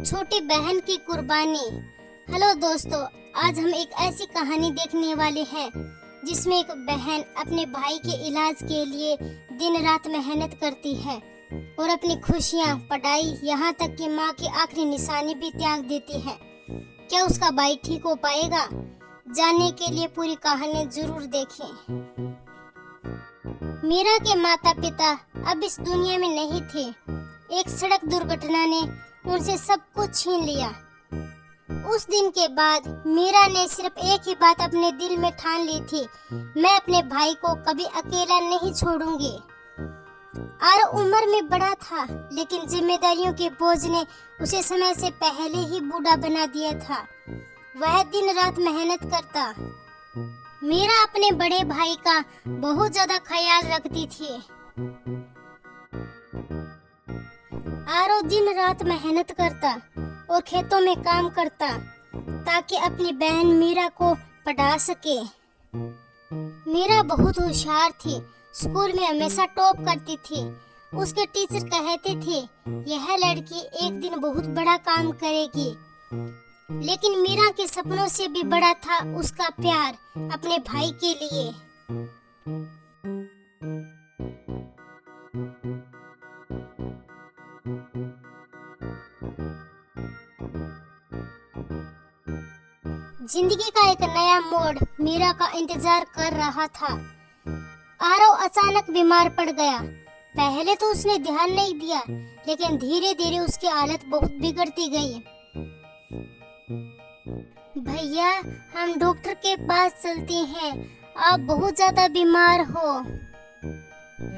छोटी बहन की कुर्बानी। हेलो दोस्तों, आज हम एक ऐसी कहानी देखने वाले हैं जिसमें एक बहन अपने भाई के इलाज के लिए दिन रात मेहनत करती है और अपनी खुशियां, पढ़ाई, यहाँ तक कि माँ की आखिरी निशानी भी त्याग देती है। क्या उसका भाई ठीक हो पाएगा? जानने के लिए पूरी कहानी जरूर देखें। मीरा के माता पिता अब इस दुनिया में नहीं थे। एक सड़क दुर्घटना ने उनसे सब कुछ छीन लिया। उस दिन के बाद मीरा ने सिर्फ एक ही बात अपने दिल में ठान ली थी, मैं अपने भाई को कभी अकेला नहीं छोड़ूंगी। आर उम्र में बड़ा था, लेकिन जिम्मेदारियों के बोझ ने उसे समय से पहले ही बूढ़ा बना दिया था। वह दिन रात मेहनत करता। मीरा अपने बड़े भाई का बहुत ज्यादा ख्याल रखती थी। आरो दिन रात मेहनत करता और खेतों में काम करता ताकि अपनी बहन मीरा को पढ़ा सके। मीरा बहुत होशियार थी, स्कूल में हमेशा टॉप करती थी। उसके टीचर कहते थे यह लड़की एक दिन बहुत बड़ा काम करेगी। लेकिन मीरा के सपनों से भी बड़ा था उसका प्यार अपने भाई के लिए। जिंदगी का एक नया मोड़ मीरा का इंतजार कर रहा था। आरव अचानक बीमार पड़ गया। पहले तो उसने ध्यान नहीं दिया, लेकिन धीरे धीरे उसकी हालत बहुत बिगड़ती गई। भैया, हम डॉक्टर के पास चलते हैं, आप बहुत ज्यादा बीमार हो।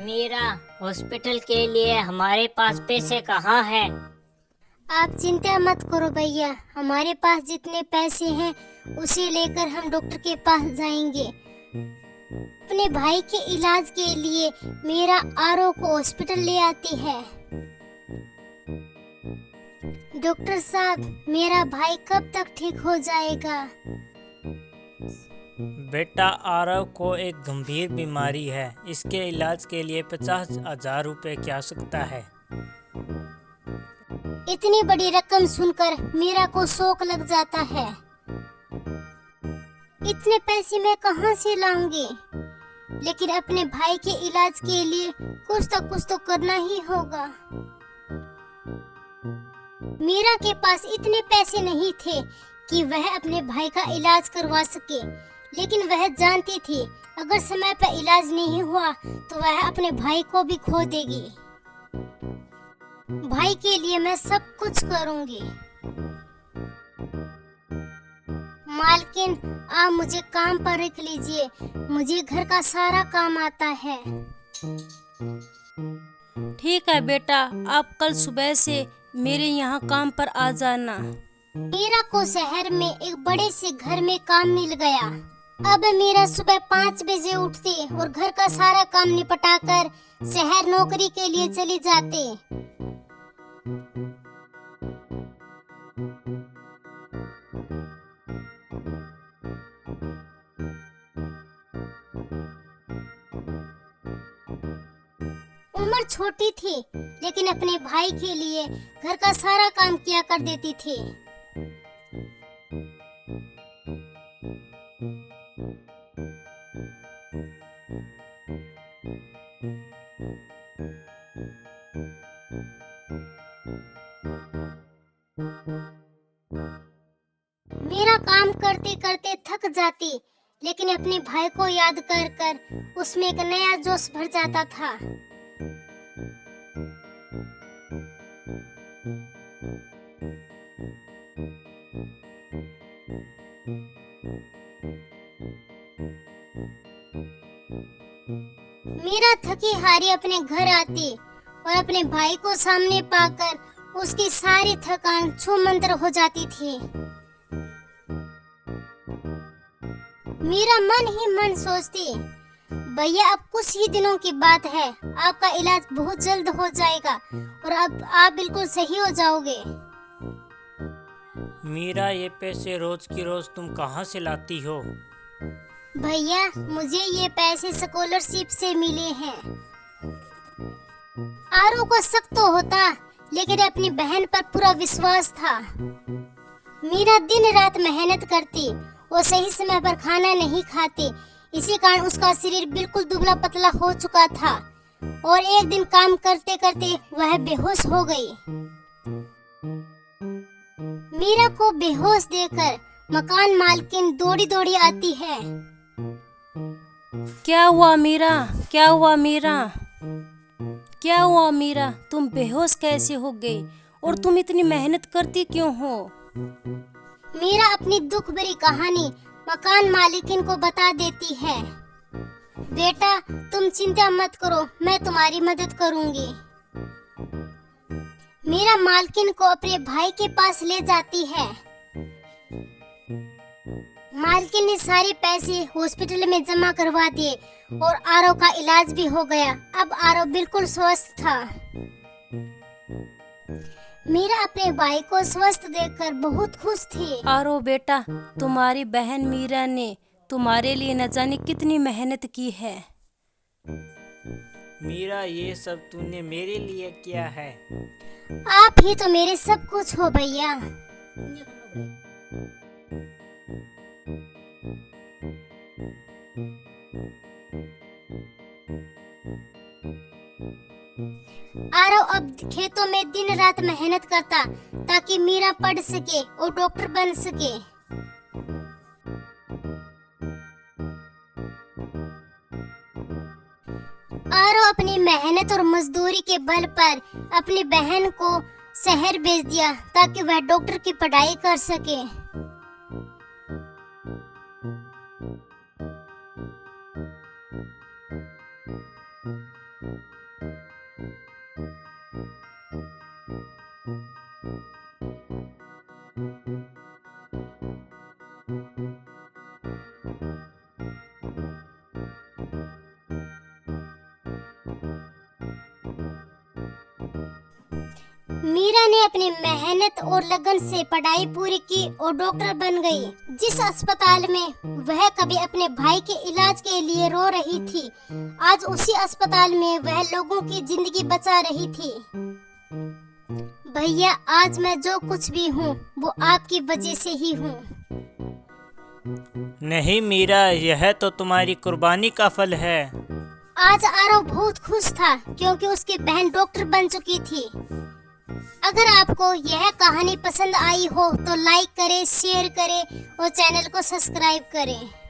मीरा, हॉस्पिटल के लिए हमारे पास पैसे कहाँ हैं? आप चिंता मत करो भैया, हमारे पास जितने पैसे हैं उसे लेकर हम डॉक्टर के पास जाएंगे। अपने भाई के इलाज के लिए मीरा आरो को हॉस्पिटल ले आती है। डॉक्टर साहब, मेरा भाई कब तक ठीक हो जाएगा? बेटा, आरव को एक गंभीर बीमारी है। इसके इलाज के लिए 50,000 रुपए की आवश्यकता है। इतनी बड़ी रकम सुनकर मीरा को शौक लग जाता है। इतने पैसे मैं कहां से लाऊंगी? लेकिन अपने भाई के इलाज के लिए कुछ तो करना ही होगा। मीरा के पास इतने पैसे नहीं थे कि वह अपने भाई का इलाज करवा सके, लेकिन वह जानती थी अगर समय पर इलाज नहीं हुआ तो वह अपने भाई को भी खो देगी। भाई के लिए मैं सब कुछ करूंगी। मालकिन, आप मुझे काम पर रख लीजिए, मुझे घर का सारा काम आता है। ठीक है बेटा, आप कल सुबह से मेरे यहाँ काम पर आ जाना। मीरा को शहर में एक बड़े से घर में काम मिल गया। अब मीरा सुबह 5 बजे उठती और घर का सारा काम निपटाकर शहर नौकरी के लिए चली जाती। उम्र छोटी थी, लेकिन अपने भाई के लिए घर का सारा काम किया कर देती थी। मेरा काम करते करते थक जाती, लेकिन अपने भाई को याद कर कर उसमें एक नया जोश भर जाता था। मीरा थकी हारी अपने घर आती और अपने भाई को सामने पाकर उसकी सारी थकान छूमंतर हो जाती थी। मीरा मन ही मन सोचती, भैया अब कुछ ही दिनों की बात है, आपका इलाज बहुत जल्द हो जाएगा और अब आप बिल्कुल सही हो जाओगे। मीरा, ये पैसे रोज की रोज तुम कहाँ से लाती हो? भैया, मुझे ये पैसे स्कॉलरशिप से मिले हैं। आरू को शक तो होता, लेकिन अपनी बहन पर पूरा विश्वास था। मीरा दिन रात मेहनत करती और सही समय पर खाना नहीं खाती। इसी कारण उसका शरीर बिल्कुल दुबला पतला हो चुका था और एक दिन काम करते करते वह बेहोश हो गई। मीरा को बेहोश देखकर मकान मालकिन दौड़ी दौड़ी आती है। क्या हुआ मीरा? क्या हुआ मीरा? क्या हुआ मीरा? तुम बेहोश कैसे हो गई और तुम इतनी मेहनत करती क्यों हो? मीरा अपनी दुख भरी कहानी मकान मालिकिन को बता देती है। बेटा, तुम चिंता मत करो, मैं तुम्हारी मदद करूंगी। मीरा मालकिन को अपने भाई के पास ले जाती है। मालकिन ने सारे पैसे हॉस्पिटल में जमा करवा दिए और आरव का इलाज भी हो गया। अब आरव बिल्कुल स्वस्थ था। मीरा अपने भाई को स्वस्थ देखकर बहुत खुश थी। आरो बेटा, तुम्हारी बहन मीरा ने तुम्हारे लिए न जाने कितनी मेहनत की है। मीरा, ये सब तूने मेरे लिए किया है। आप ही तो मेरे सब कुछ हो भैया। आरव अब खेतों में दिन रात मेहनत करता ताकि मीरा पढ़ सके और डॉक्टर बन सके। आरव अपनी मेहनत और मजदूरी के बल पर अपनी बहन को शहर भेज दिया ताकि वह डॉक्टर की पढ़ाई कर सके। मीरा ने अपनी मेहनत और लगन से पढ़ाई पूरी की और डॉक्टर बन गई। जिस अस्पताल में वह कभी अपने भाई के इलाज के लिए रो रही थी, आज उसी अस्पताल में वह लोगों की जिंदगी बचा रही थी। भैया, आज मैं जो कुछ भी हूँ वो आपकी वजह से ही हूँ। नहीं मीरा, यह तो तुम्हारी कुर्बानी का फल है। आज आरव बहुत खुश था क्योंकि उसकी बहन डॉक्टर बन चुकी थी। अगर आपको यह कहानी पसंद आई हो तो लाइक करें, शेयर करें और चैनल को सब्सक्राइब करें।